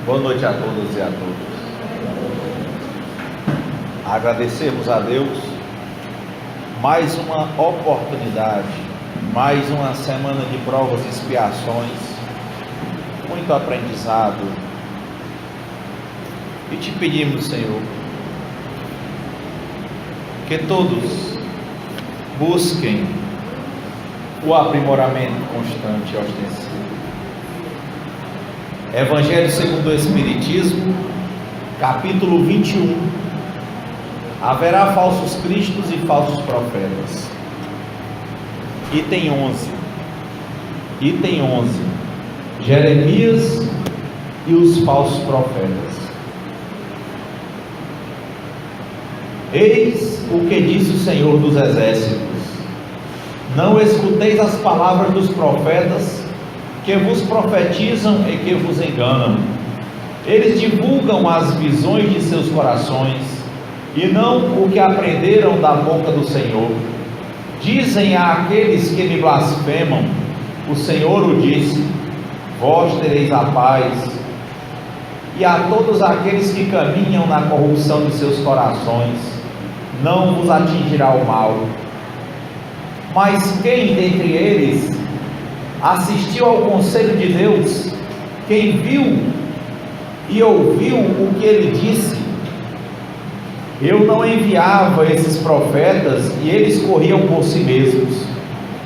Boa noite a todas e a todos. Agradecemos a Deus mais uma oportunidade, mais uma semana de provas e expiações, muito aprendizado. E te pedimos, Senhor, que todos busquem o aprimoramento constante e ostensivo. Evangelho segundo o Espiritismo, capítulo 21. Haverá falsos cristos e falsos profetas. Item 11. Jeremias e os falsos profetas. Eis o que disse o Senhor dos Exércitos: não escuteis as palavras dos profetas, que vos profetizam e que vos enganam. Eles divulgam as visões de seus corações, e não o que aprenderam da boca do Senhor. Dizem àqueles que me blasfemam: o Senhor o disse, vós tereis a paz. E a todos aqueles que caminham na corrupção de seus corações, não vos atingirá o mal. Mas quem dentre eles assistiu ao conselho de Deus? Quem viu e ouviu o que ele disse? Eu não enviava esses profetas e eles corriam por si mesmos.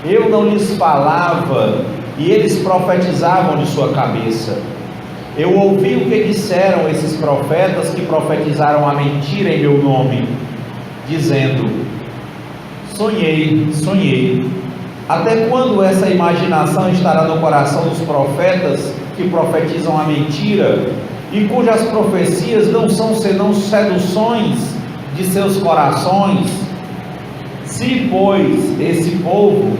Eu não lhes falava e eles profetizavam de sua cabeça. Eu ouvi o que disseram esses profetas que profetizaram a mentira em meu nome, dizendo: sonhei. Até quando essa imaginação estará no coração dos profetas que profetizam a mentira e cujas profecias não são senão seduções de seus corações? Se, pois, esse povo,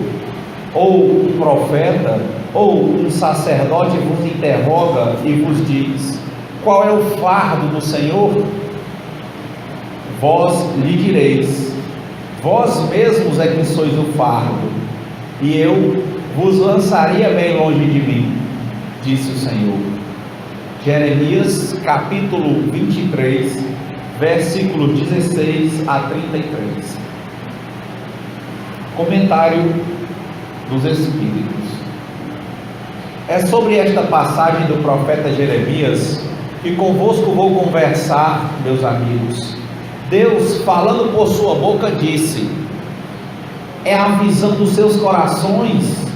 ou um profeta, ou um sacerdote vos interroga e vos diz: qual é o fardo do Senhor? Vós lhe direis: vós mesmos é que sois o fardo, e eu vos lançaria bem longe de mim, disse o Senhor. Jeremias capítulo 23, versículo 16 a 33. Comentário dos Espíritos. É sobre esta passagem do profeta Jeremias que convosco vou conversar, meus amigos. Deus, falando por sua boca, disse: é a visão dos seus corações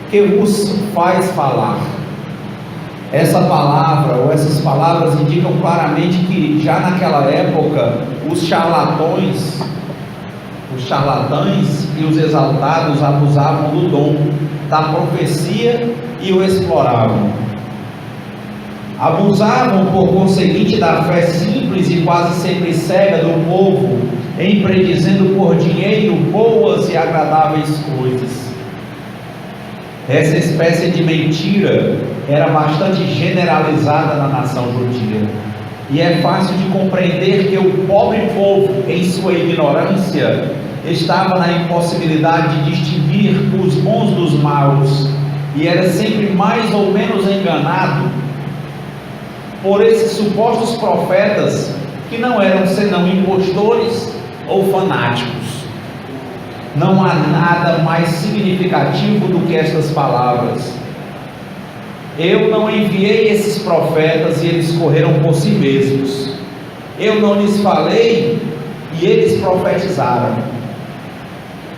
que vos faz falar. Essa palavra, ou essas palavras, indicam claramente que já naquela época os charlatães e os exaltados abusavam do dom da profecia e o exploravam. Abusavam, por conseguinte, da fé simples e quase sempre cega do povo, em predizendo por dinheiro boas e agradáveis coisas. Essa espécie de mentira era bastante generalizada na nação judia, e é fácil de compreender que o pobre povo, em sua ignorância, estava na impossibilidade de distinguir os bons dos maus, e era sempre mais ou menos enganado por esses supostos profetas, que não eram senão impostores ou fanáticos. Não há nada mais significativo do que estas palavras: eu não enviei esses profetas e eles correram por si mesmos. Eu não lhes falei e eles profetizaram.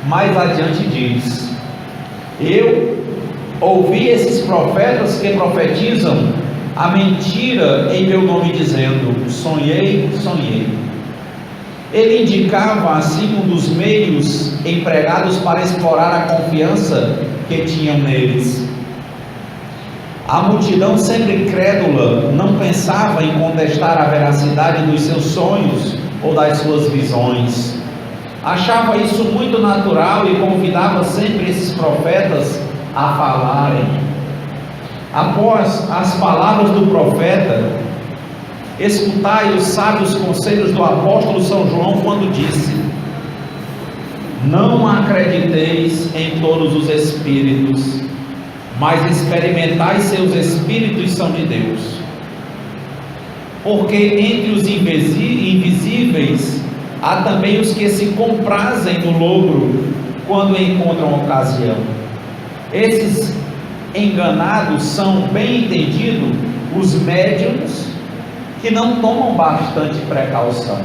Mais adiante diz: eu ouvi esses profetas que profetizam a mentira em meu nome, dizendo: sonhei. Ele indicava assim um dos meios empregados para explorar a confiança que tinham neles. A multidão, sempre crédula, não pensava em contestar a veracidade dos seus sonhos ou das suas visões. Achava isso muito natural e convidava sempre esses profetas a falarem. Após as palavras do profeta, escutai os sábios conselhos do apóstolo São João, quando disse: não acrediteis em todos os espíritos, mas experimentai se os espíritos são de Deus. Porque entre os invisíveis há também os que se comprazem no logro quando encontram ocasião. Esses enganados são, bem entendido, os médiuns que não tomam bastante precaução.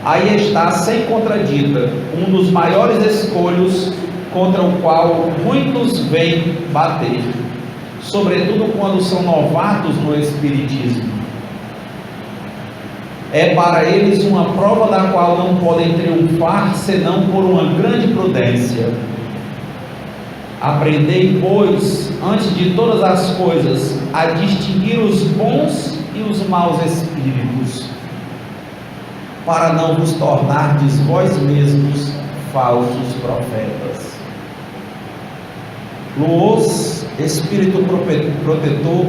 Aí está, sem contradita, um dos maiores escolhos contra o qual muitos vêm bater, sobretudo quando são novatos no Espiritismo. É para eles uma prova da qual não podem triunfar senão por uma grande prudência. Aprendei, pois, antes de todas as coisas, a distinguir os bons e os maus espíritos, para não vos tornardes vós mesmos falsos profetas. Luoz, Espírito Protetor,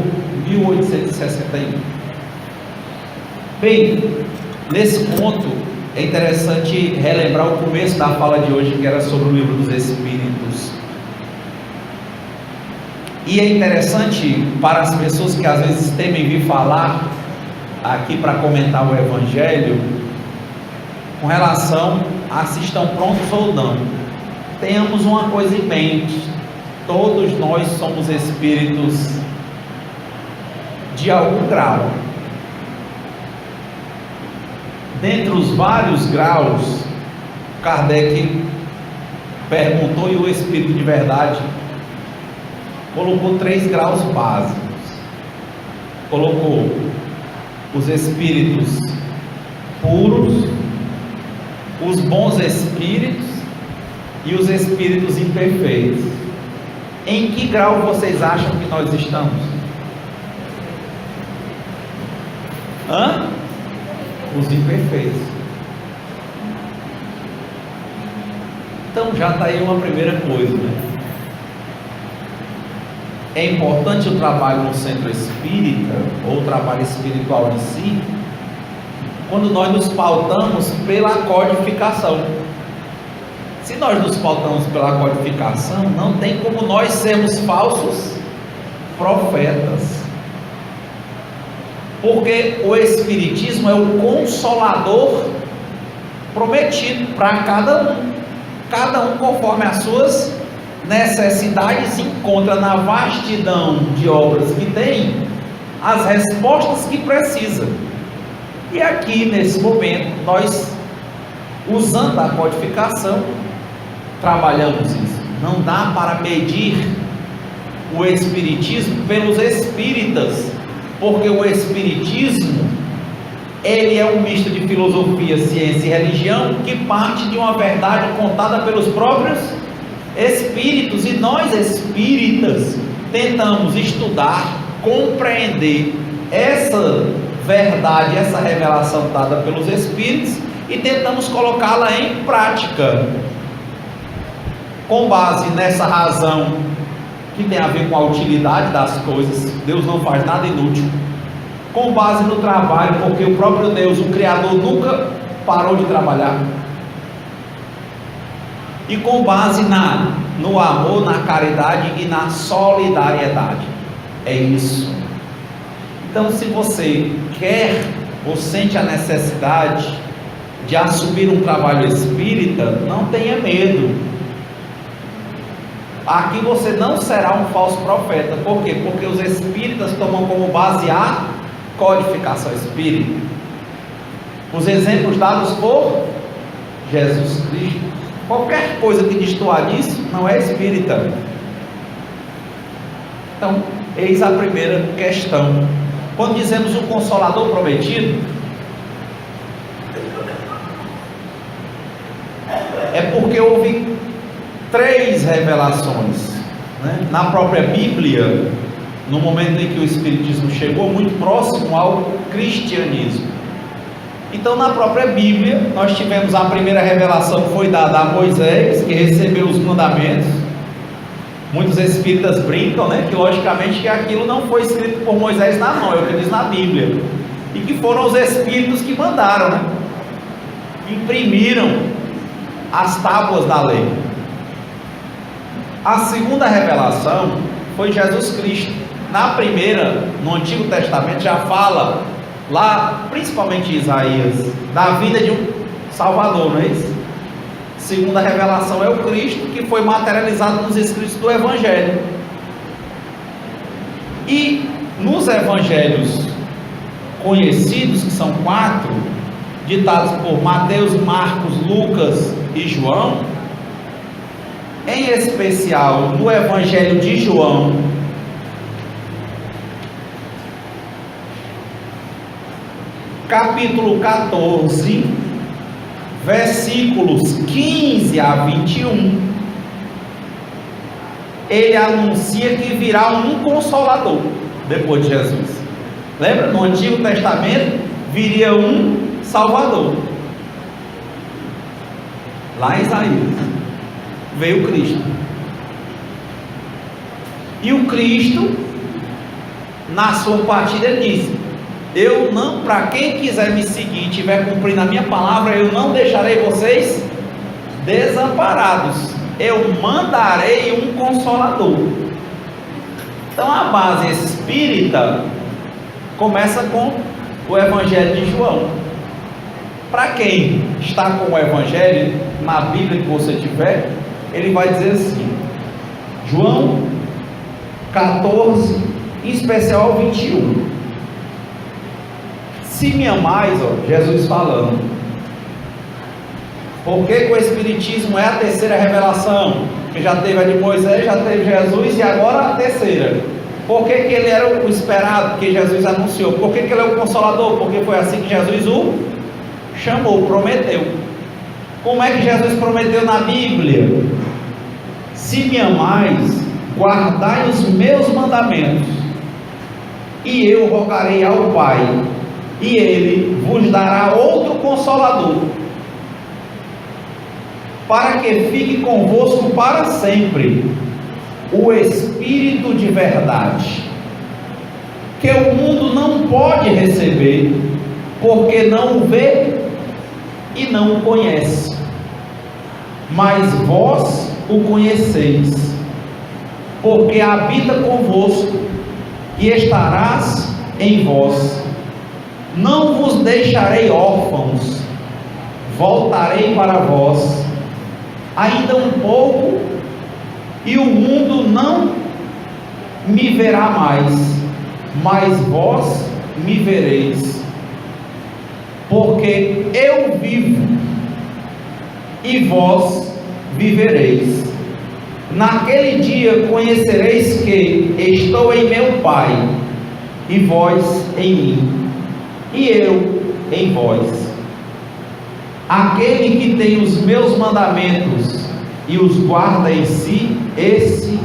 1861. Bem, nesse ponto é interessante relembrar o começo da fala de hoje, que era sobre o Livro dos Espíritos. E é interessante para as pessoas que às vezes temem vir falar aqui para comentar o Evangelho, com relação a se estão prontos ou não. Tenhamos uma coisa em mente: todos nós somos espíritos de algum grau. Dentre os vários graus, Kardec perguntou e o Espírito de Verdade colocou 3 graus básicos. Colocou os espíritos puros, os bons espíritos e os espíritos imperfeitos. Em que grau vocês acham que nós estamos? Os imperfeitos. Então já está aí uma primeira coisa, né? É importante o trabalho no centro espírita, ou o trabalho espiritual em si, quando nós nos pautamos pela codificação. Se nós nos pautamos pela codificação, não tem como nós sermos falsos profetas. Porque o Espiritismo é o consolador prometido para cada um conforme as suas necessidades, encontra na vastidão de obras que tem as respostas que precisa. E aqui nesse momento nós, usando a codificação, trabalhamos isso. Não dá para medir o Espiritismo pelos espíritas, porque o Espiritismo, ele é um misto de filosofia, ciência e religião, que parte de uma verdade contada pelos próprios espíritos, e nós espíritas tentamos estudar, compreender essa verdade, essa revelação dada pelos espíritos, e tentamos colocá-la em prática, com base nessa razão que tem a ver com a utilidade das coisas. Deus não faz nada inútil. Com base no trabalho, porque o próprio Deus, o Criador, nunca parou de trabalhar. E com base no amor, na caridade e na solidariedade. É isso. Então, se você quer ou sente a necessidade de assumir um trabalho espírita, não tenha medo. Aqui você não será um falso profeta. Por quê? Porque os espíritas tomam como base a codificação espírita. Os exemplos dados por Jesus Cristo. Qualquer coisa que destoar disso não é espírita. Então, eis a primeira questão. Quando dizemos o Consolador prometido, é porque houve 3 revelações, né? Na própria Bíblia, no momento em que o Espiritismo chegou, muito próximo ao cristianismo. Então, na própria Bíblia, nós tivemos a primeira revelação que foi dada a Moisés, que recebeu os mandamentos. Muitos espíritas brincam, né, que logicamente que aquilo não foi escrito por Moisés na mão, é o que diz na Bíblia, e que foram os espíritos que mandaram, né? Imprimiram as tábuas da lei. A segunda revelação foi Jesus Cristo. Na primeira, no Antigo Testamento, já fala, lá, principalmente em Isaías, da vinda de um Salvador, não é isso? Segunda revelação é o Cristo, que foi materializado nos escritos do Evangelho. E nos Evangelhos conhecidos, que são 4, ditados por Mateus, Marcos, Lucas e João, em especial no Evangelho de João, capítulo 14, versículos 15 a 21, ele anuncia que virá um Consolador depois de Jesus. Lembra? No Antigo Testamento viria um Salvador. Lá em Isaías veio Cristo. E o Cristo, na sua partida, ele disse: eu não, para quem quiser me seguir e estiver cumprindo a minha palavra, eu não deixarei vocês desamparados. Eu mandarei um Consolador. Então a base espírita começa com o Evangelho de João. Para quem está com o Evangelho, na Bíblia que você tiver, ele vai dizer assim, João 14, em especial 21. Se me amais, Jesus falando, porque o Espiritismo é a terceira revelação, que já teve a de Moisés, já teve Jesus e agora a terceira. Por que ele era o esperado, que Jesus anunciou? Por que ele é o Consolador? Porque foi assim que Jesus o chamou, prometeu. Como é que Jesus prometeu na Bíblia? Se me amais, guardai os meus mandamentos, e eu rogarei ao Pai, e Ele vos dará outro Consolador, para que fique convosco para sempre, o Espírito de verdade, que o mundo não pode receber, porque não o vê e não o conhece, mas vós o conheceis, porque habita convosco e estarás em vós. Não vos deixarei órfãos, voltarei para vós. Ainda um pouco, e o mundo não me verá mais, mas vós me vereis, porque eu vivo, e vós vivereis. Naquele dia conhecereis que estou em meu Pai, e vós em mim, e eu em vós. Aquele que tem os meus mandamentos e os guarda em si, esse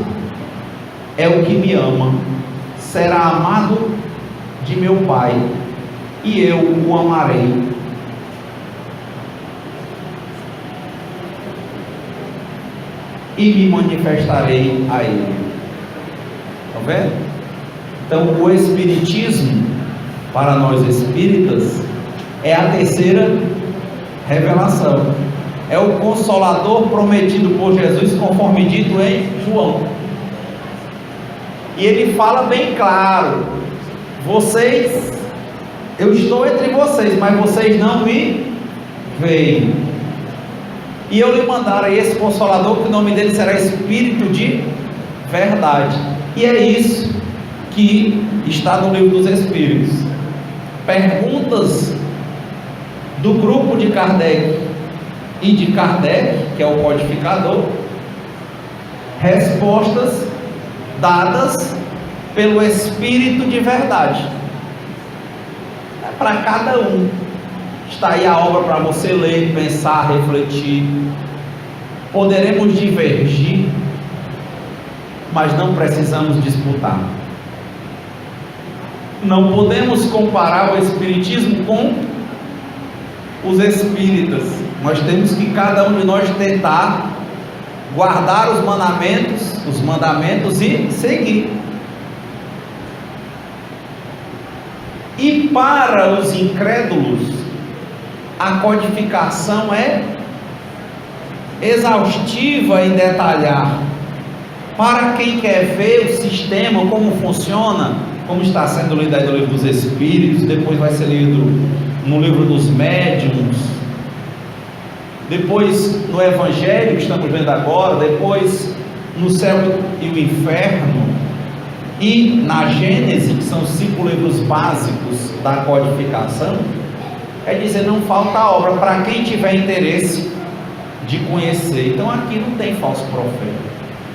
é o que me ama. Será amado de meu Pai, e eu o amarei. E me manifestarei a ele. Está vendo? Então o Espiritismo, para nós espíritas, é a terceira revelação. É o Consolador prometido por Jesus, conforme dito em João. E ele fala bem claro: vocês, eu estou entre vocês, mas vocês não me veem. E eu lhe mandarei esse Consolador, que o nome dele será Espírito de Verdade. E é isso que está no Livro dos Espíritos. Perguntas do grupo de Kardec e de Kardec, que é o codificador, respostas dadas pelo Espírito de Verdade. É para cada um. Está aí a obra para você ler, pensar, refletir. Poderemos divergir, mas não precisamos disputar. Não podemos comparar o Espiritismo com os espíritas. Nós temos que, cada um de nós, tentar guardar os mandamentos e seguir. E para os incrédulos, a codificação é exaustiva em detalhar Para quem quer ver o sistema, como funciona, como está sendo lido aí no livro dos Espíritos, depois vai ser lido no livro dos Médiuns, depois no Evangelho que estamos vendo agora, depois no Céu e o Inferno, e na Gênese, que são os 5 livros básicos da codificação, é dizer, não falta obra para quem tiver interesse de conhecer. Então aqui não tem falso profeta,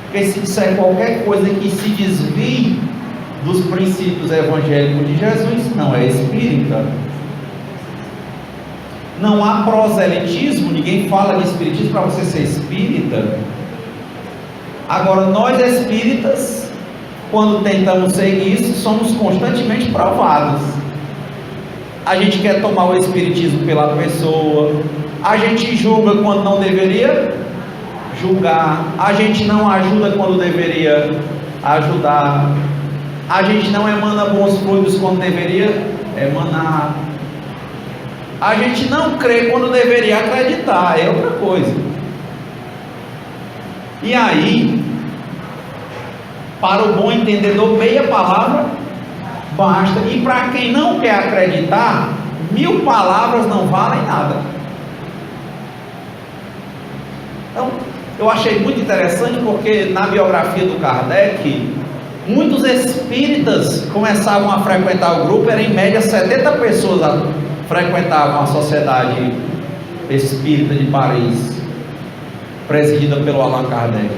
porque se disser qualquer coisa que se desvie dos princípios evangélicos de Jesus, não é espírita. Não há proselitismo, ninguém fala de espiritismo para você ser espírita. Agora, nós espíritas, quando tentamos seguir isso, somos constantemente provados. A gente quer tomar o espiritismo pela pessoa, a gente julga quando não deveria julgar, a gente não ajuda quando deveria ajudar, a gente não emana bons frutos quando deveria emanar, a gente não crê quando deveria acreditar, é outra coisa. E aí, para o bom entendedor, meia palavra basta, e para quem não quer acreditar, 1000 palavras não valem nada. Então, eu achei muito interessante, porque na biografia do Kardec, muitos espíritas começavam a frequentar o grupo, era em média 70 pessoas frequentavam a Sociedade Espírita de Paris, presidida pelo Allan Kardec.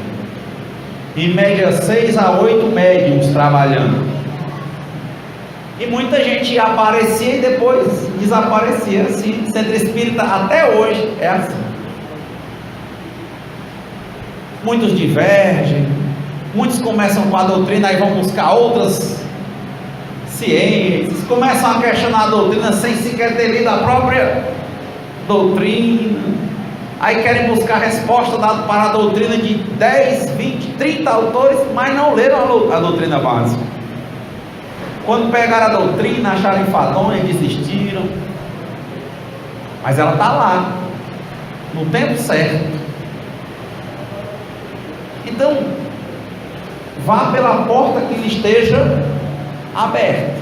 Em média 6 a 8 médiuns trabalhando. E muita gente aparecia e depois desaparecia. Assim, centro espírita até hoje é assim. Muitos divergem, muitos começam com a doutrina e vão buscar outras ciências, começam a questionar a doutrina sem sequer ter lido a própria doutrina, aí querem buscar resposta para a doutrina de 10, 20, 30 autores, mas não leram a doutrina básica. Quando pegaram a doutrina, acharam enfadonha, desistiram, mas ela está lá, no tempo certo. Então, vá pela porta que lhe esteja aberta,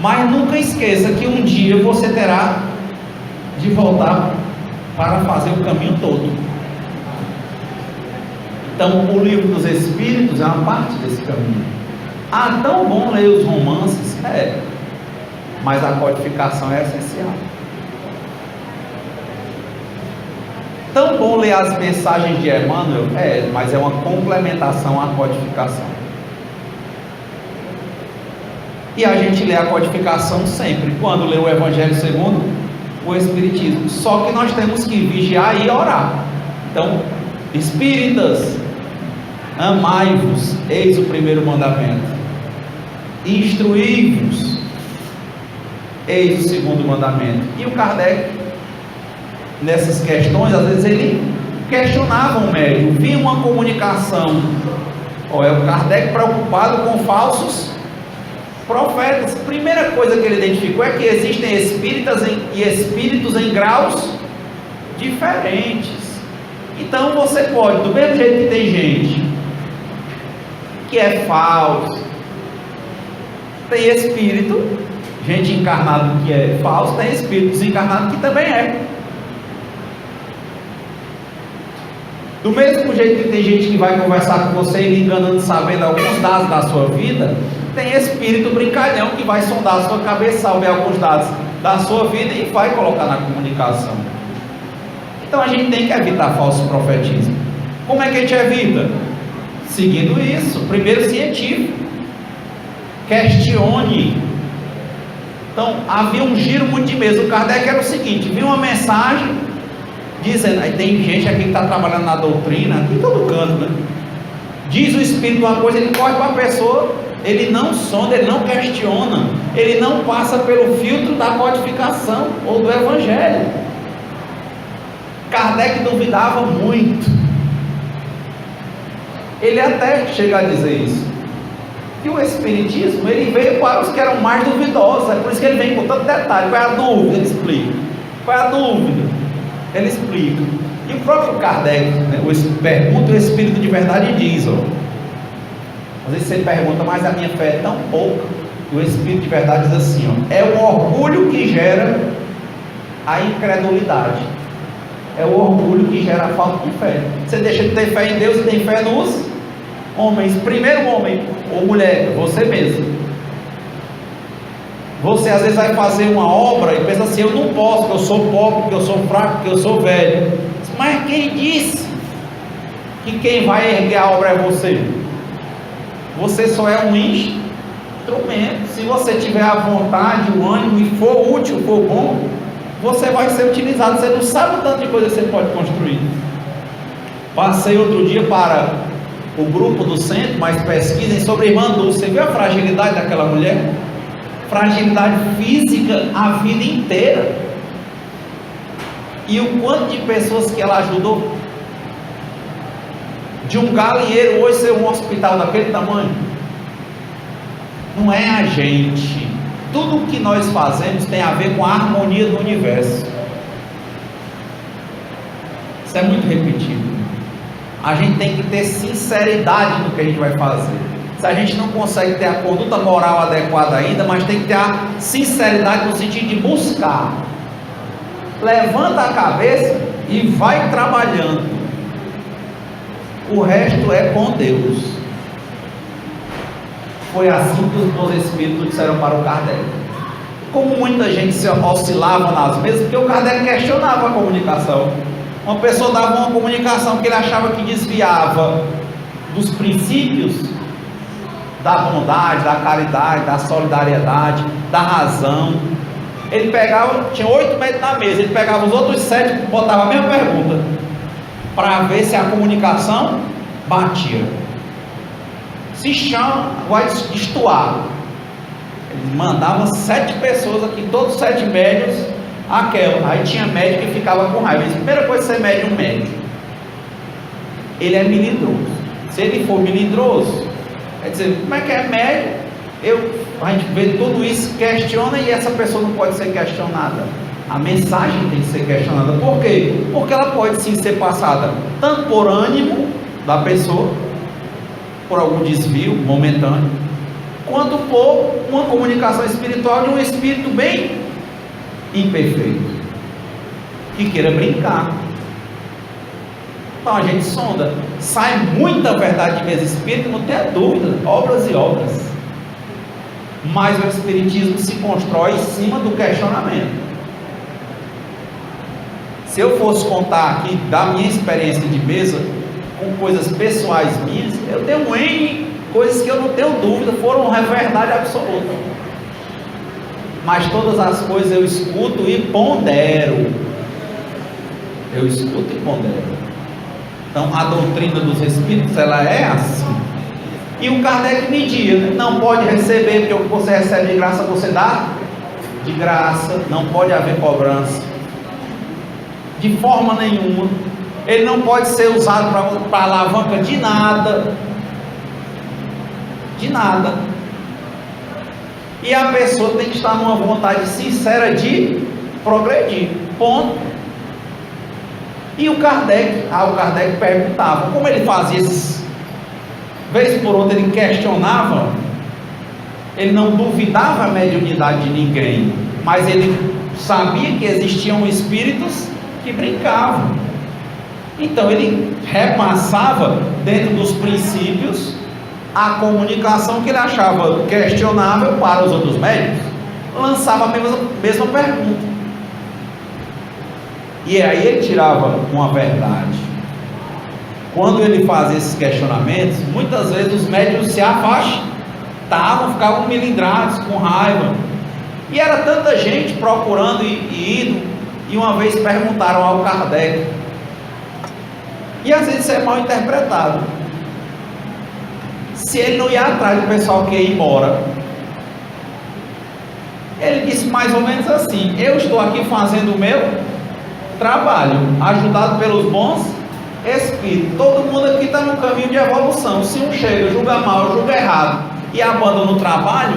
mas nunca esqueça que um dia você terá de voltar para fazer o caminho todo. Então, o livro dos Espíritos é uma parte desse caminho. Ah, tão bom ler os romances, mas a codificação é essencial. Tão bom ler as mensagens de Emmanuel, mas é uma complementação à codificação. E a gente lê a codificação sempre, quando lê o Evangelho segundo o Espiritismo. Só que nós temos que vigiar e orar. Então, espíritas, amai-vos, eis o primeiro mandamento. Instruí-vos, eis o segundo mandamento. E o Kardec, nessas questões, às vezes ele questionava o médium, via uma comunicação. É o Kardec preocupado com falsos profetas. Primeira coisa que ele identificou é que existem espíritas e espíritos em graus diferentes. Então você pode, do mesmo jeito que tem gente que é falso, tem espírito, gente encarnada que é falso, tem espírito desencarnado que também é. Do mesmo jeito que tem gente que vai conversar com você e lhe enganando, sabendo alguns dados da sua vida, tem espírito brincalhão que vai sondar a sua cabeça, saber alguns dados da sua vida e vai colocar na comunicação. Então a gente tem que evitar falso profetismo. Como é que a gente evita? Seguindo isso. Primeiro, científico. Questione. Então havia um giro muito de mesa. O Kardec era o seguinte: viu uma mensagem dizendo, aí tem gente aqui que está trabalhando na doutrina, aqui em todo canto, né? Diz o espírito uma coisa, ele corre para a pessoa, ele não sonda, ele não questiona, ele não passa pelo filtro da codificação ou do Evangelho. Kardec duvidava muito. Ele até chega a dizer isso, que o Espiritismo ele veio para os que eram mais duvidosos, é por isso que ele vem com tanto detalhe. Qual é a dúvida? Ele explica. Qual é a dúvida? Ele explica. E o próprio Kardec, né, pergunta, o Espírito de Verdade diz, ó. Às vezes você pergunta, mas a minha fé é tão pouca. O Espírito de Verdade diz assim, ó, é o orgulho que gera a incredulidade. É o orgulho que gera a falta de fé. Você deixa de ter fé em Deus e tem fé nos homens. Primeiro homem ou mulher, você mesmo. Você às vezes vai fazer uma obra e pensa assim, eu não posso, porque eu sou pobre, porque eu sou fraco, porque eu sou velho. Mas quem disse que quem vai erguer a obra é você? Você só é um instrumento. Se você tiver a vontade, o ânimo e for útil, for bom, você vai ser utilizado. Você não sabe o tanto de coisa que você pode construir. Passei outro dia para o grupo do centro, mas pesquisem sobre a irmã Dulce. Você viu a fragilidade daquela mulher? Fragilidade física a vida inteira. E o quanto de pessoas que ela ajudou. De um galinheiro hoje ser um hospital daquele tamanho. Não é a gente. Tudo o que nós fazemos tem a ver com a harmonia do universo. Isso é muito repetido. A gente tem que ter sinceridade no que a gente vai fazer. Se a gente não consegue ter a conduta moral adequada ainda, mas tem que ter a sinceridade no sentido de buscar. Levanta a cabeça e vai trabalhando. O resto é com Deus. Foi assim que os bons espíritos disseram para o Kardec. Como muita gente se oscilava nas mesas, porque o Kardec questionava a comunicação. Uma pessoa dava uma comunicação que ele achava que desviava dos princípios da bondade, da caridade, da solidariedade, da razão. Ele pegava, tinha 8 médicos na mesa, ele pegava os outros 7 e botava a mesma pergunta, para ver se a comunicação batia. Se chama, vai destoar. Ele mandava 7 pessoas aqui, todos 7 médios, aquela. Aí tinha médico que ficava com raiva. A primeira coisa que você mede um médico, ele é melindroso. Se ele for melindroso, quer dizer, como é que é médio? A gente vê tudo isso, questiona, e essa pessoa não pode ser questionada. A mensagem tem que ser questionada. Por quê? Porque ela pode sim ser passada tanto por ânimo da pessoa, por algum desvio momentâneo, quanto por uma comunicação espiritual de um espírito bem imperfeito, que queira brincar. Então a gente sonda, sai muita verdade de mesa espírita, não tenha dúvida, obras e obras, mas o espiritismo se constrói em cima do questionamento. Se eu fosse contar aqui da minha experiência de mesa, com coisas pessoais minhas, eu tenho N coisas que eu não tenho dúvida, foram verdade absoluta, mas todas as coisas eu escuto e pondero. Eu escuto e pondero. Então a doutrina dos espíritos, ela é assim. E o Kardec media, né? Não pode receber, porque o que você recebe de graça, você dá de graça, não pode haver cobrança, de forma nenhuma. Ele não pode ser usado para alavanca de nada, de nada. E a pessoa tem que estar numa vontade sincera de progredir, ponto. E o Kardec perguntava, como ele fazia isso? Vez por outra ele questionava, ele não duvidava a mediunidade de ninguém, mas ele sabia que existiam espíritos que brincavam. Então ele repassava dentro dos princípios a comunicação que ele achava questionável para os outros médicos, lançava a mesma pergunta. E aí ele tirava uma verdade. Quando ele fazia esses questionamentos, muitas vezes os médicos se afastavam, ficavam melindrados, com raiva. E era tanta gente procurando e indo, e uma vez perguntaram ao Kardec, e às vezes isso é mal interpretado, se ele não ia atrás do pessoal que ia embora. Ele disse mais ou menos assim: eu estou aqui fazendo o meu trabalho, ajudado pelos bons espíritos. Todo mundo aqui está no caminho de evolução. Se um chega, julga mal, julga errado e abandona o trabalho,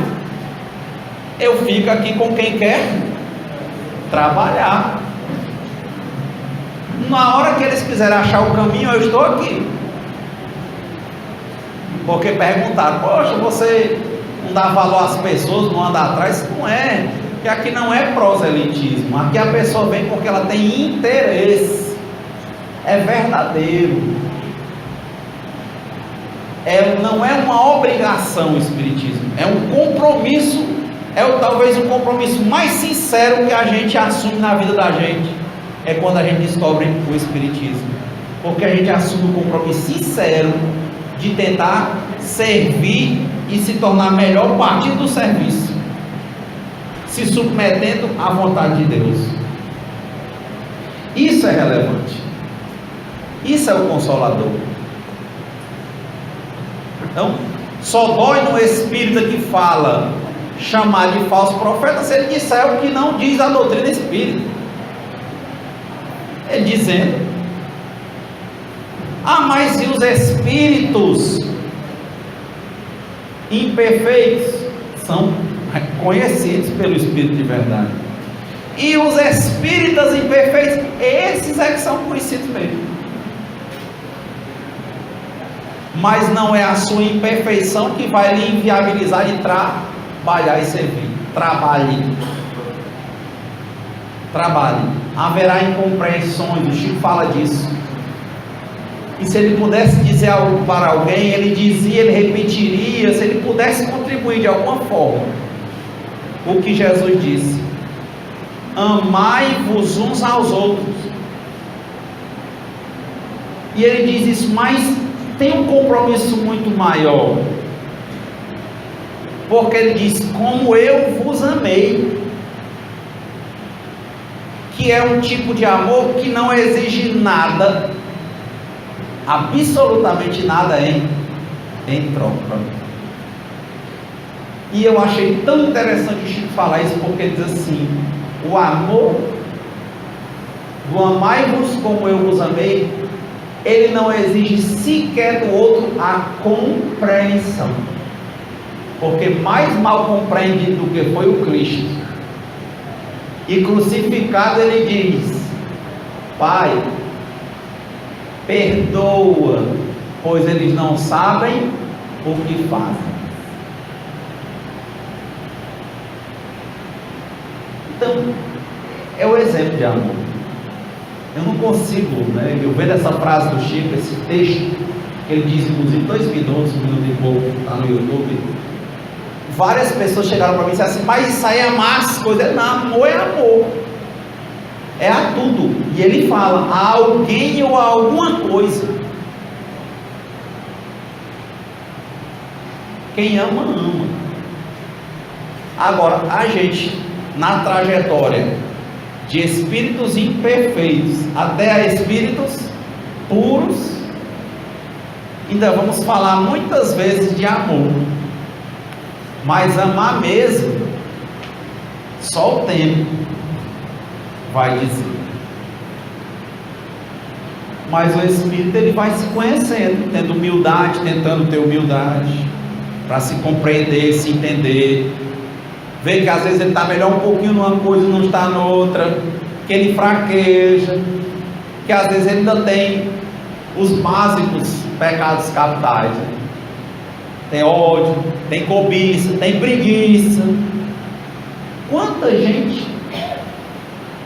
eu fico aqui com quem quer trabalhar. Na hora que eles quiserem achar o caminho, eu estou aqui. Porque perguntaram: poxa, você não dá valor às pessoas, não anda atrás? Não é, porque aqui não é proselitismo. Aqui a pessoa vem porque ela tem interesse, é verdadeiro. Não é uma obrigação o espiritismo, é um compromisso, talvez o compromisso mais sincero que a gente assume na vida da gente, é quando a gente descobre o espiritismo, porque a gente assume um compromisso sincero de tentar servir e se tornar melhor partindo do serviço, se submetendo à vontade de Deus. Isso é relevante, isso é o Consolador. Então, só dói no espírita que fala chamar de falso profeta se ele disser o que não diz a doutrina espírita. Ele dizendo: mas e os espíritos imperfeitos são conhecidos pelo Espírito de verdade, e os espíritas imperfeitos, esses é que são conhecidos mesmo. Mas não é a sua imperfeição que vai lhe inviabilizar de trabalhar e servir. Trabalhe. Haverá incompreensões, o Chico fala disso. E se ele pudesse dizer algo para alguém, ele dizia, ele repetiria, se ele pudesse contribuir de alguma forma, o que Jesus disse: amai-vos uns aos outros. E ele diz isso, mas tem um compromisso muito maior, porque ele diz: como eu vos amei, que é um tipo de amor que não exige nada, absolutamente nada em troca. E eu achei tão interessante o Chico falar isso, porque ele diz assim: o amor do amai-vos como eu vos amei, ele não exige sequer do outro a compreensão, porque mais mal compreendido do que foi o Cristo e crucificado, ele diz: Pai, perdoa, pois eles não sabem o que fazem. Então, é o exemplo de amor. Eu não consigo, eu vendo essa frase do Chico, esse texto, que ele diz, inclusive, 2 minutos, 1 minuto e pouco, está no YouTube. Várias pessoas chegaram para mim e disseram assim: mas isso aí é amar as coisas. Não, amor é amor, é a tudo. E ele fala: a alguém ou a alguma coisa. Quem ama, ama. Agora, a gente, na trajetória de espíritos imperfeitos até a espíritos puros, ainda vamos falar muitas vezes de amor, mas amar mesmo, só o tempo vai dizer. Mas o espírito, ele vai se conhecendo, tendo humildade, tentando ter humildade, para se compreender, se entender, ver que às vezes ele está melhor um pouquinho numa coisa e não está noutra, que ele fraqueja, que às vezes ele ainda tem os básicos pecados capitais, tem ódio, tem cobiça, tem preguiça. Quanta gente,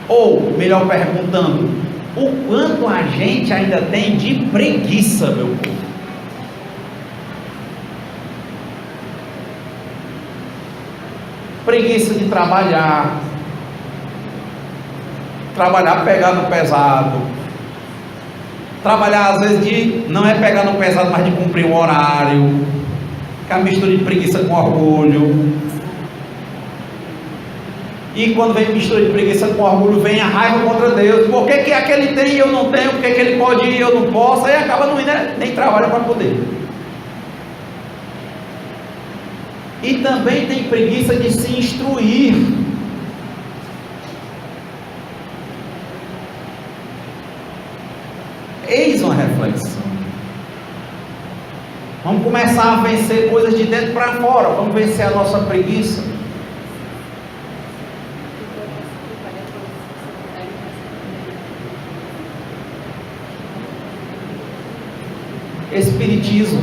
ou melhor perguntando, o quanto a gente ainda tem de preguiça, meu povo? Preguiça de trabalhar pegando pesado, trabalhar às vezes não é pegar no pesado, mas de cumprir o horário, que é a mistura de preguiça com orgulho. E quando vem mistura de preguiça com orgulho, vem a raiva contra Deus. Por que aquele tem e eu não tenho? Por que ele pode ir e eu não posso? Aí acaba não indo, nem trabalha para poder. E também tem preguiça de se instruir. Eis uma reflexão. Vamos começar a vencer coisas de dentro para fora. Vamos vencer a nossa preguiça. Espiritismo,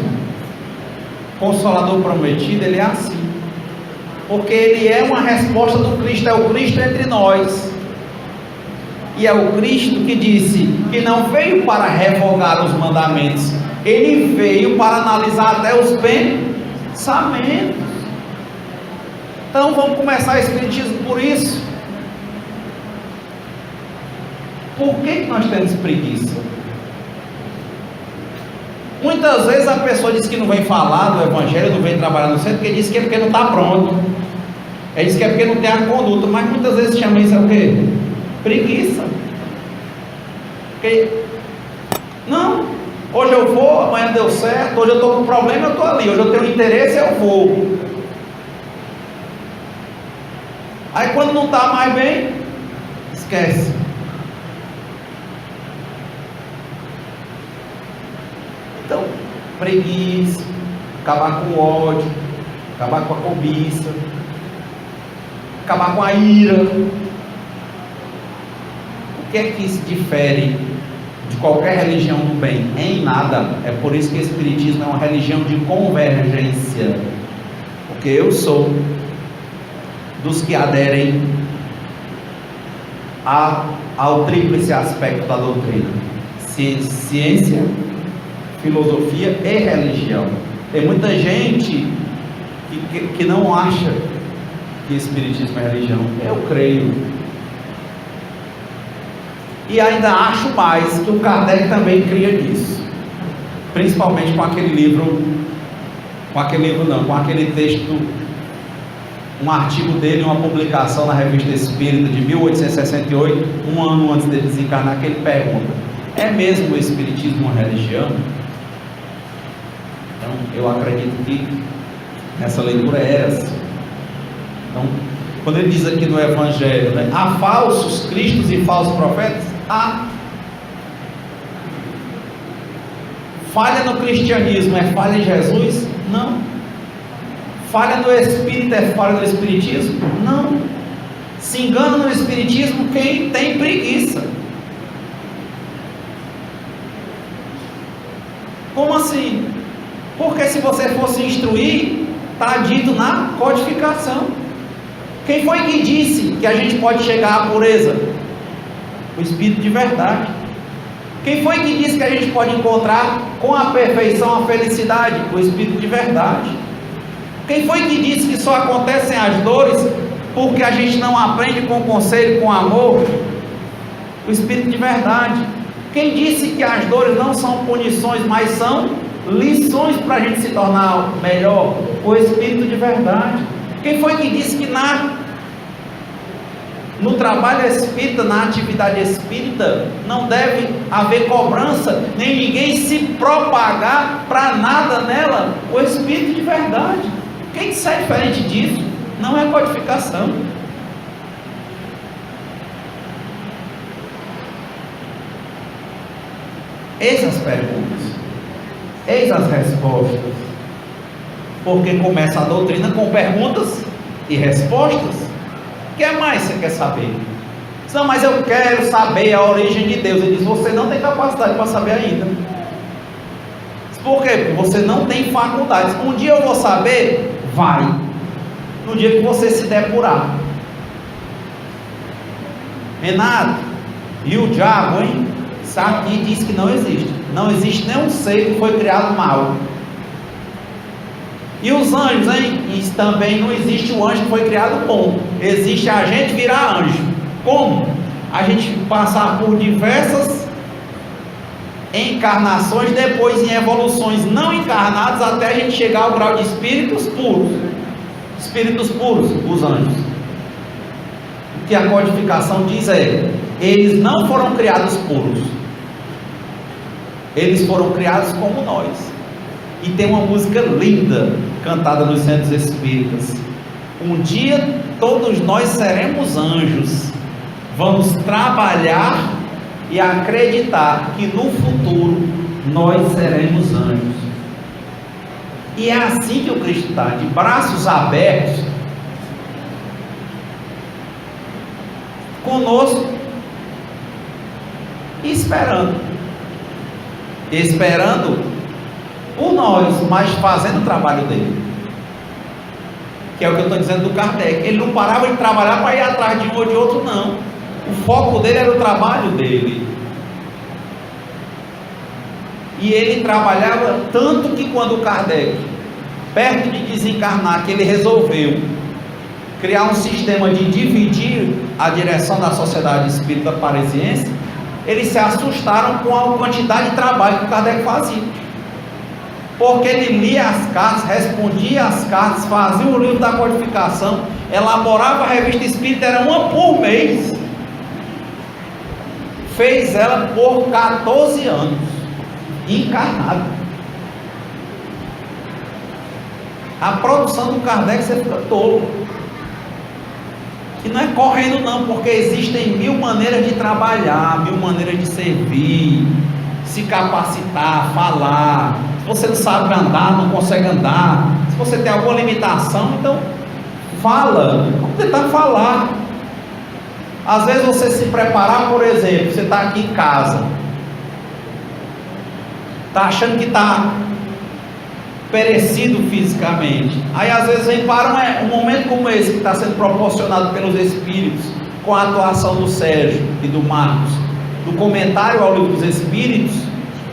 Consolador Prometido, ele é assim, porque ele é uma resposta do Cristo, é o Cristo entre nós, e é o Cristo que disse que não veio para revogar os mandamentos, ele veio para analisar até os pensamentos. Então vamos começar o Espiritismo por isso. Por que nós temos preguiça? Muitas vezes a pessoa diz que não vem falar do Evangelho, não vem trabalhar no centro, porque diz que é porque não está pronto. Ele diz que é porque não tem a conduta, mas muitas vezes chama isso o quê? Preguiça. Porque, não, hoje eu vou, amanhã deu certo, hoje eu estou com problema, eu estou ali, hoje eu tenho interesse, eu vou. Aí quando não está mais bem, esquece. Então, preguiça, acabar com o ódio, acabar com a cobiça, acabar com a ira. O que é que isso difere de qualquer religião do bem? Em nada. É por isso que o Espiritismo é uma religião de convergência, porque eu sou dos que aderem ao tríplice aspecto da doutrina: ciência, filosofia e religião. Tem muita gente que não acha que Espiritismo é religião. Eu creio, e ainda acho mais que o Kardec também cria nisso, principalmente com aquele texto, um artigo dele, uma publicação na Revista Espírita de 1868, um ano antes de desencarnar, que ele pergunta: é mesmo o Espiritismo uma religião? Então, eu acredito que essa leitura é essa. Então, quando ele diz aqui no Evangelho, né, há falsos cristos e falsos profetas, há. Falha no cristianismo é falha em Jesus? Não. Falha no Espírito é falha no Espiritismo? Não. Se engana no Espiritismo quem tem preguiça. Como assim? Porque se você fosse instruir, está dito na codificação. Quem foi que disse que a gente pode chegar à pureza? O Espírito de verdade. Quem foi que disse que a gente pode encontrar com a perfeição a felicidade? O Espírito de verdade. Quem foi que disse que só acontecem as dores porque a gente não aprende com conselho, com amor? O Espírito de verdade. Quem disse que as dores não são punições, mas são lições para a gente se tornar melhor? O Espírito de verdade. Quem foi que disse que no trabalho espírita, na atividade espírita, não deve haver cobrança, nem ninguém se propagar para nada nela? O Espírito de verdade. Quem disser diferente disso, não é codificação. Eis as perguntas, eis as respostas, porque começa a doutrina com perguntas e respostas. O que mais você quer saber? Não, mas eu quero saber a origem de Deus. Ele diz: você não tem capacidade para saber ainda. Por quê? Porque você não tem faculdades. Um dia eu vou saber? Vai. No dia que você se depurar. Renato, e o diabo, hein? Isso aqui diz que não existe. Não existe nenhum ser que foi criado mal. E os anjos, hein? Isso também não existe o anjo que foi criado bom. Existe a gente virar anjo. Como? A gente passar por diversas encarnações, depois em evoluções não encarnadas, até a gente chegar ao grau de espíritos puros. Espíritos puros, os anjos. O que a codificação diz é: eles não foram criados puros. Eles foram criados como nós. E tem uma música linda cantada nos centros espíritas: um dia todos nós seremos anjos. Vamos trabalhar e acreditar que no futuro nós seremos anjos. E é assim que o Cristo está, de braços abertos conosco, esperando por nós, mas fazendo o trabalho dele. Que é o que eu estou dizendo do Kardec. Ele não parava de trabalhar para ir atrás de um ou de outro, não. O foco dele era o trabalho dele. E ele trabalhava tanto que quando o Kardec, perto de desencarnar, que ele resolveu criar um sistema de dividir a direção da Sociedade Espírita Parisiense, eles se assustaram com a quantidade de trabalho que o Kardec fazia. Porque ele lia as cartas, respondia as cartas, fazia o livro da codificação, elaborava a revista espírita, era uma por mês. Fez ela por 14 anos, encarnado. A produção do Kardec, você fica tolo. E não é correndo não, porque existem 1000 maneiras de trabalhar, 1000 maneiras de servir, se capacitar, falar. Se você não sabe andar, não consegue andar, se você tem alguma limitação, então fala, vamos tentar falar. Às vezes você se preparar, por exemplo, você está aqui em casa, está achando que está perecido fisicamente, aí às vezes vem para um momento como esse, que está sendo proporcionado pelos Espíritos, com a atuação do Sérgio e do Marcos, do comentário ao Livro dos Espíritos,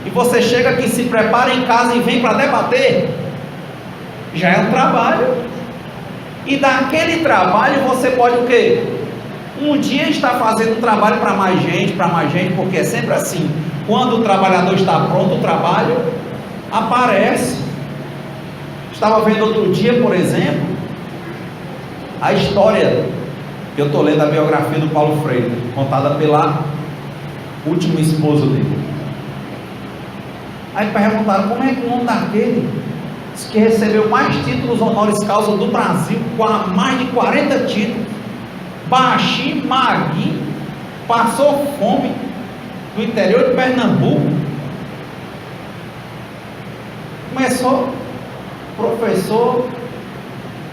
e você chega aqui, se prepara em casa e vem para debater, já é um trabalho, e daquele trabalho você pode o quê? Um dia estar fazendo um trabalho para mais gente, porque é sempre assim, quando o trabalhador está pronto, o trabalho aparece. Estava vendo outro dia, por exemplo, a história, que eu estou lendo a biografia do Paulo Freire, contada pela última esposa dele. Aí perguntaram, como é que o nome daquele, que recebeu mais títulos honoris causa do Brasil, com mais de 40 títulos, baixinho, magrinho, passou fome, do interior de Pernambuco, começou professor,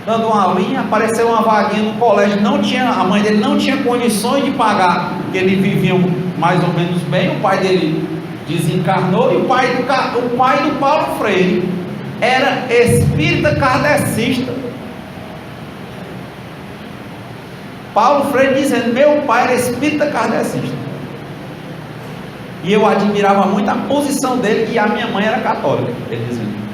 dando uma linha, apareceu uma vaguinha no colégio, a mãe dele não tinha condições de pagar, porque eles viviam mais ou menos bem, o pai dele desencarnou, e o pai do Paulo Freire era espírita kardecista. Paulo Freire dizendo, meu pai era espírita kardecista, e eu admirava muito a posição dele, e a minha mãe era católica, ele dizendo.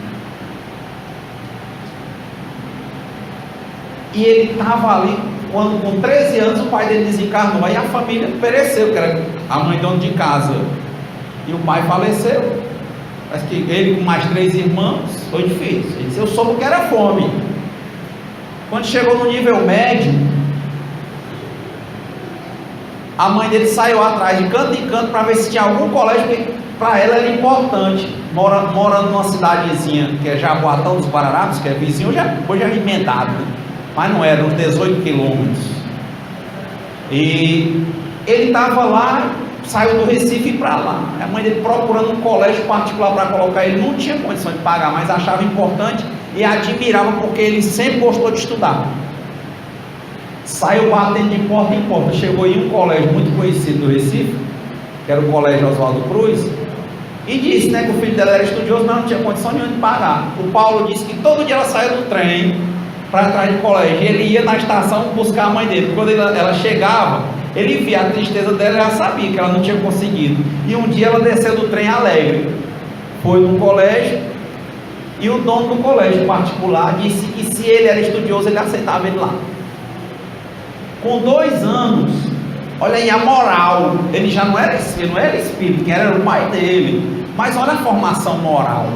E ele estava ali, quando com 13 anos o pai dele desencarnou, aí a família pereceu, que era a mãe dona de casa, e o pai faleceu. Parece que ele com mais 3 irmãos, foi difícil. Ele disse, eu soube que era fome. Quando chegou no nível médio, a mãe dele saiu atrás de canto em canto para ver se tinha algum colégio que para ela era importante, morando numa cidadezinha que é Jaboatão dos Guararapes, que é vizinho, hoje é emendado, né? Mas não era, uns 18 quilômetros. E ele estava lá, saiu do Recife para lá. A mãe dele procurando um colégio particular para colocar ele, não tinha condição de pagar, mas achava importante e admirava, porque ele sempre gostou de estudar. Saiu batendo de porta em porta, chegou em um colégio muito conhecido do Recife, que era o Colégio Oswaldo Cruz, e disse, né, que o filho dela era estudioso, mas não tinha condição nenhuma de pagar. O Paulo disse que todo dia ela saía do trem para trás do colégio, e ele ia na estação buscar a mãe dele. Quando ela chegava, ele via a tristeza dela, ela sabia que ela não tinha conseguido, e um dia ela desceu do trem alegre, foi no colégio, e o dono do colégio particular disse que se ele era estudioso, ele aceitava ele lá. Com 2 anos, olha aí a moral, ele não era espírito, quem era o pai dele, mas olha a formação moral.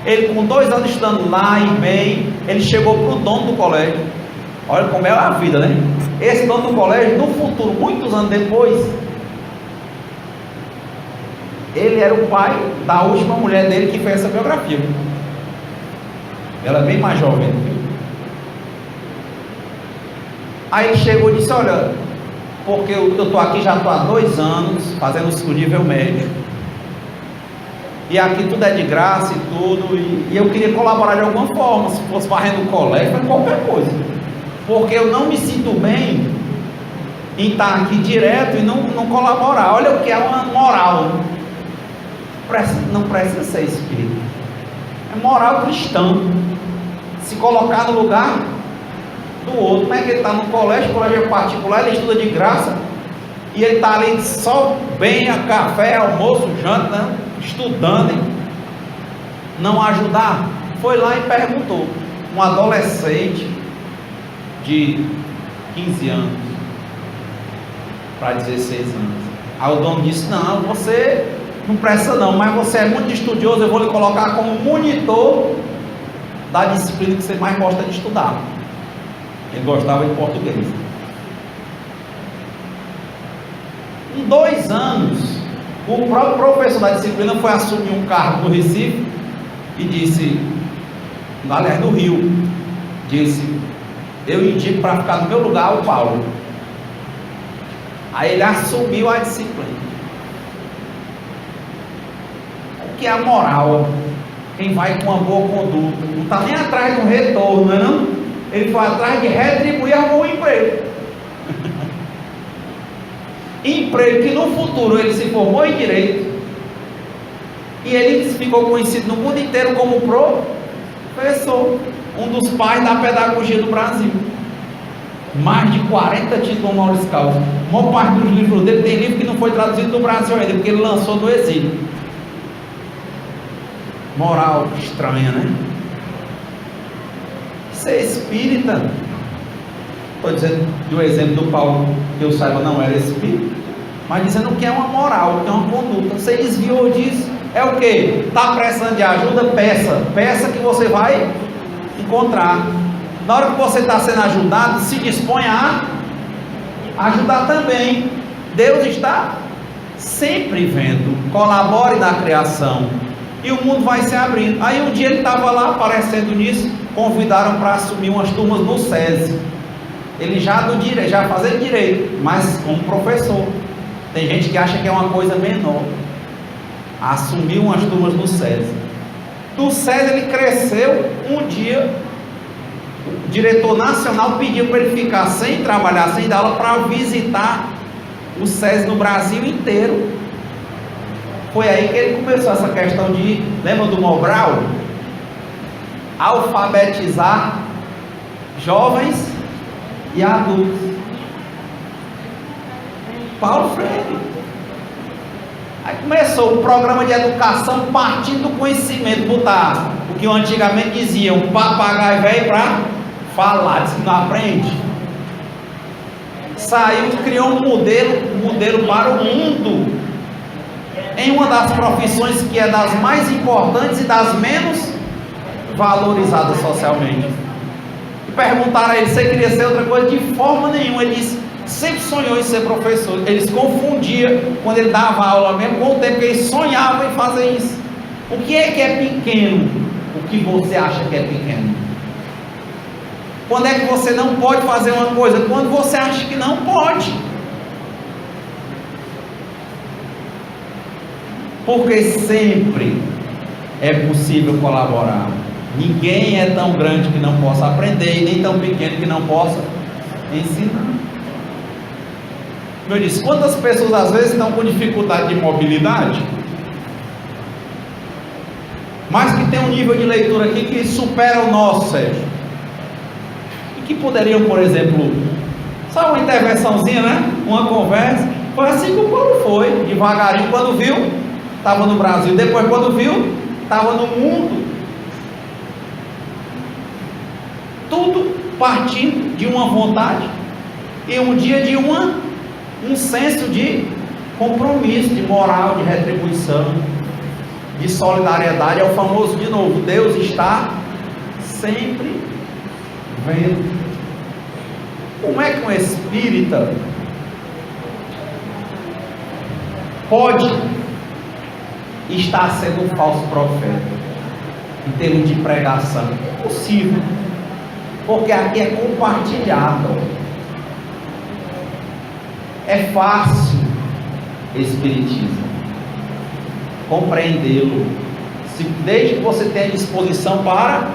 Ele com 2 anos estudando lá e bem, ele chegou para o dono do colégio. Olha como é a vida, né? Esse dono do colégio, no futuro, muitos anos depois, ele era o pai da última mulher dele que fez essa biografia. Ela é bem mais jovem. Aí ele chegou e disse, olha, porque eu estou aqui, já estou há 2 anos, fazendo o nível médio, e aqui tudo é de graça e tudo, e eu queria colaborar de alguma forma, se fosse varrendo o colégio, qualquer coisa, porque eu não me sinto bem em estar aqui direto e não colaborar. Olha o que é uma moral. Não precisa ser espírito. É moral cristã. Se colocar no lugar do outro. Como é que ele está no colégio particular, ele estuda de graça, e ele está ali só bem a café, almoço, janta, né? Estudando, hein? Não ajudar. Foi lá e perguntou. Um adolescente de 15 anos para 16 anos. Aí o dono disse: não, você não presta não, mas você é muito estudioso, eu vou lhe colocar como monitor da disciplina que você mais gosta de estudar. Ele gostava de português. Em 2 anos, o próprio professor da disciplina foi assumir um cargo no Recife e disse, aliás, no Rio, disse: eu indico para ficar no meu lugar o Paulo. Aí ele assumiu a disciplina. O que é a moral? Quem vai com uma boa conduta, não está nem atrás de um retorno, não é não? Ele foi atrás de retribuir um bom emprego. Emprego que no futuro ele se formou em direito, e ele ficou conhecido no mundo inteiro como professor, um dos pais da pedagogia do Brasil. Mais de 40 títulos honoris causa. A maior parte dos livros dele tem livro que não foi traduzido no Brasil ainda, porque ele lançou no exílio. Moral estranha, né? Ser espírita, estou dizendo do exemplo do Paulo, que eu saiba não era espírita, mas dizendo que é uma moral, que é uma conduta. Você desviou disso, é o que? Está precisando de ajuda? Peça que você vai encontrar. Na hora que você está sendo ajudado, se dispõe a ajudar também. Deus está sempre vendo. Colabore na criação e o mundo vai se abrindo. Aí um dia ele estava lá aparecendo nisso, convidaram para assumir umas turmas no SESI. Ele já do direito, já fazendo direito, mas como professor. Tem gente que acha que é uma coisa menor. Assumiu umas turmas no SESI. Do SESI ele cresceu. Um dia o diretor nacional pediu para ele ficar sem trabalhar, sem dar aula, para visitar o SESI no Brasil inteiro. Foi aí que ele começou essa questão de, lembra do Mobral? Alfabetizar jovens e adultos. Paulo Freire. Aí começou o programa de educação partindo do conhecimento, botar o que antigamente diziam, um papagaio velho para falar, diz que não aprende. Saiu e criou um modelo para o mundo, em uma das profissões que é das mais importantes e das menos valorizadas socialmente. E perguntaram a ele: você queria ser outra coisa? De forma nenhuma. Ele disse: sempre sonhou em ser professor. Eles confundiam quando ele dava aula mesmo com o tempo que ele sonhava em fazer isso. O que é pequeno? O que você acha que é pequeno? Quando é que você não pode fazer uma coisa? Quando você acha que não pode. Porque sempre é possível colaborar. Ninguém é tão grande que não possa aprender, e nem tão pequeno que não possa ensinar. Como eu disse, quantas pessoas às vezes estão com dificuldade de mobilidade, mas que tem um nível de leitura aqui que supera o nosso, Sérgio, e que poderiam, por exemplo, só uma intervençãozinha, né? Uma conversa. Foi assim que o Paulo foi, devagarinho. Quando viu, estava no Brasil. Depois, quando viu, estava no mundo. Tudo partindo de uma vontade e um dia de um senso de compromisso, de moral, de retribuição, de solidariedade. É o famoso, de novo, Deus está sempre vendo. Como é que um espírita pode estar sendo um falso profeta em termos de pregação? É possível, porque aqui é compartilhado. É fácil espiritismo, compreendê-lo, desde que você tenha disposição para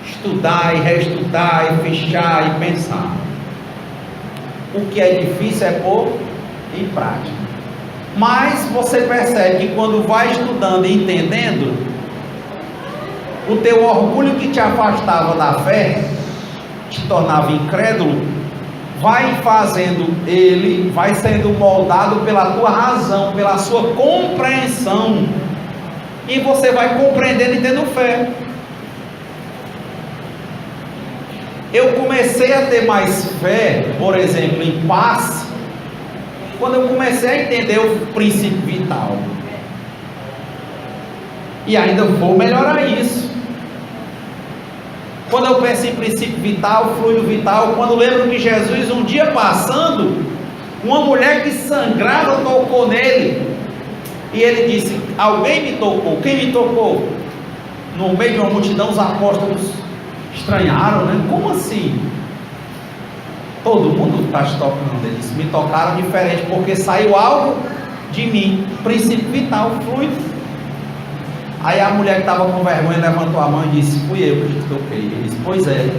estudar e reestudar e fechar e pensar. O que é difícil é pôr em prática. Mas você percebe que quando vai estudando e entendendo, o teu orgulho que te afastava da fé, te tornava incrédulo, vai sendo moldado pela tua razão, pela sua compreensão, e você vai compreendendo e tendo fé. Eu comecei a ter mais fé, por exemplo, em paz, quando eu comecei a entender o princípio vital. E ainda vou melhorar isso. Quando eu penso em princípio vital, fluido vital, quando lembro que Jesus, um dia passando, uma mulher que sangrava tocou nele, e ele disse: alguém me tocou. Quem me tocou? No meio de uma multidão, os apóstolos estranharam, né? Como assim? Todo mundo está te tocando. Ele disse: me tocaram diferente, porque saiu algo de mim, princípio vital, fluido. Aí a mulher que estava com vergonha levantou a mão e disse: fui eu que te toquei. Ele disse: pois é.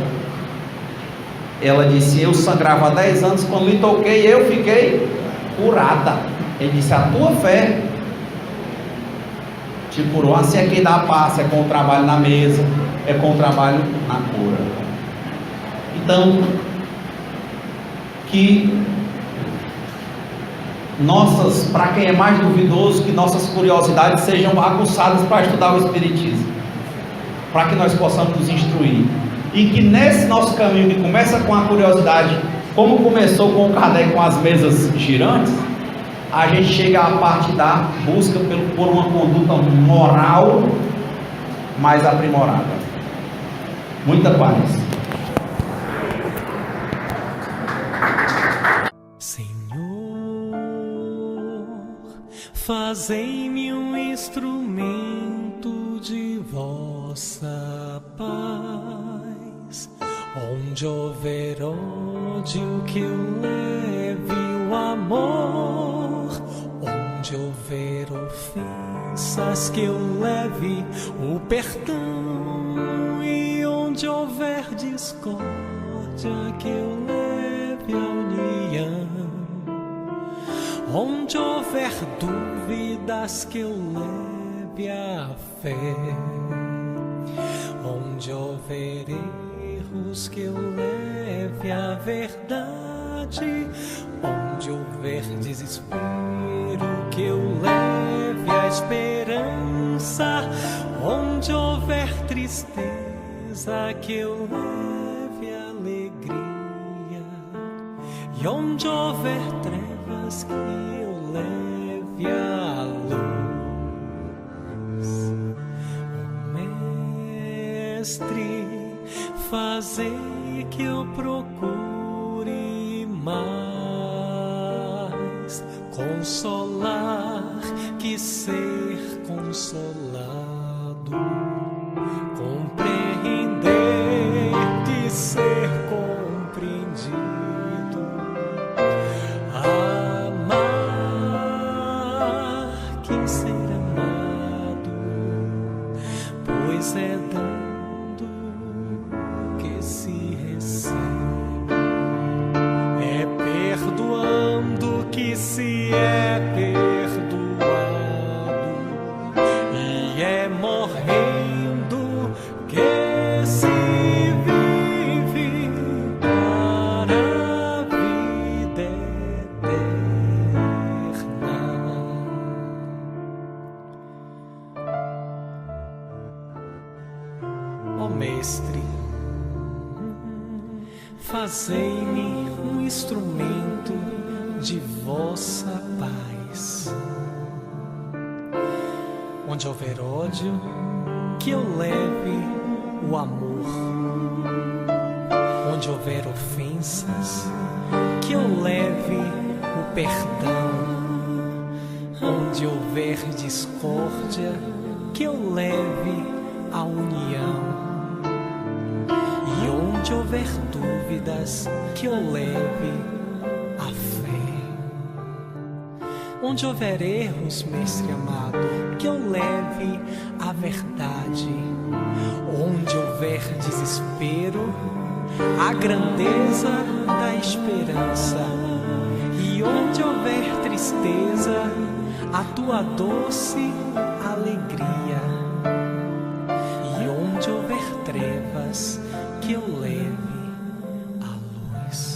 Ela disse: eu sangrava há 10 anos, quando lhe toquei eu fiquei curada. Ele disse: a tua fé te curou. Assim é quem dá a paz, é com o trabalho na mesa, é com o trabalho na cura. Então, que para quem é mais duvidoso, que nossas curiosidades sejam aguçadas para estudar o Espiritismo, para que nós possamos nos instruir, e que nesse nosso caminho, que começa com a curiosidade, como começou com o Kardec com as mesas girantes, a gente chega à parte da busca por uma conduta moral mais aprimorada. Muita paz. Fazei-me um instrumento de vossa paz. Onde houver ódio, que eu leve o amor. Onde houver ofensas, que eu leve o perdão. E onde houver discórdia, que eu leve a união. Onde houver dúvidas, que eu leve a fé. Onde houver erros, que eu leve a verdade. Onde houver desespero, que eu leve a esperança. Onde houver tristeza, que eu leve a alegria. E onde houver trevas, que eu leve a luz. Oh, Mestre, fazei que eu procure mais consolar que ser consolado, compreender que ser compreendido, é dando que se recebe, é perdoando que se é perdoado, e é morrendo que se vive para a vida eterna. Ó Mestre, fazei-me um instrumento de vossa paz. Onde houver ódio, que eu leve o amor. Onde houver ofensas, que eu leve o perdão. Onde houver discórdia, que eu leve a união. E onde houver dúvidas, que eu leve a fé. Onde houver erros, Mestre amado, que eu leve a verdade. Onde houver desespero, a grandeza da esperança. E onde houver tristeza, a tua doce alegria. E onde dúvidas que eu leve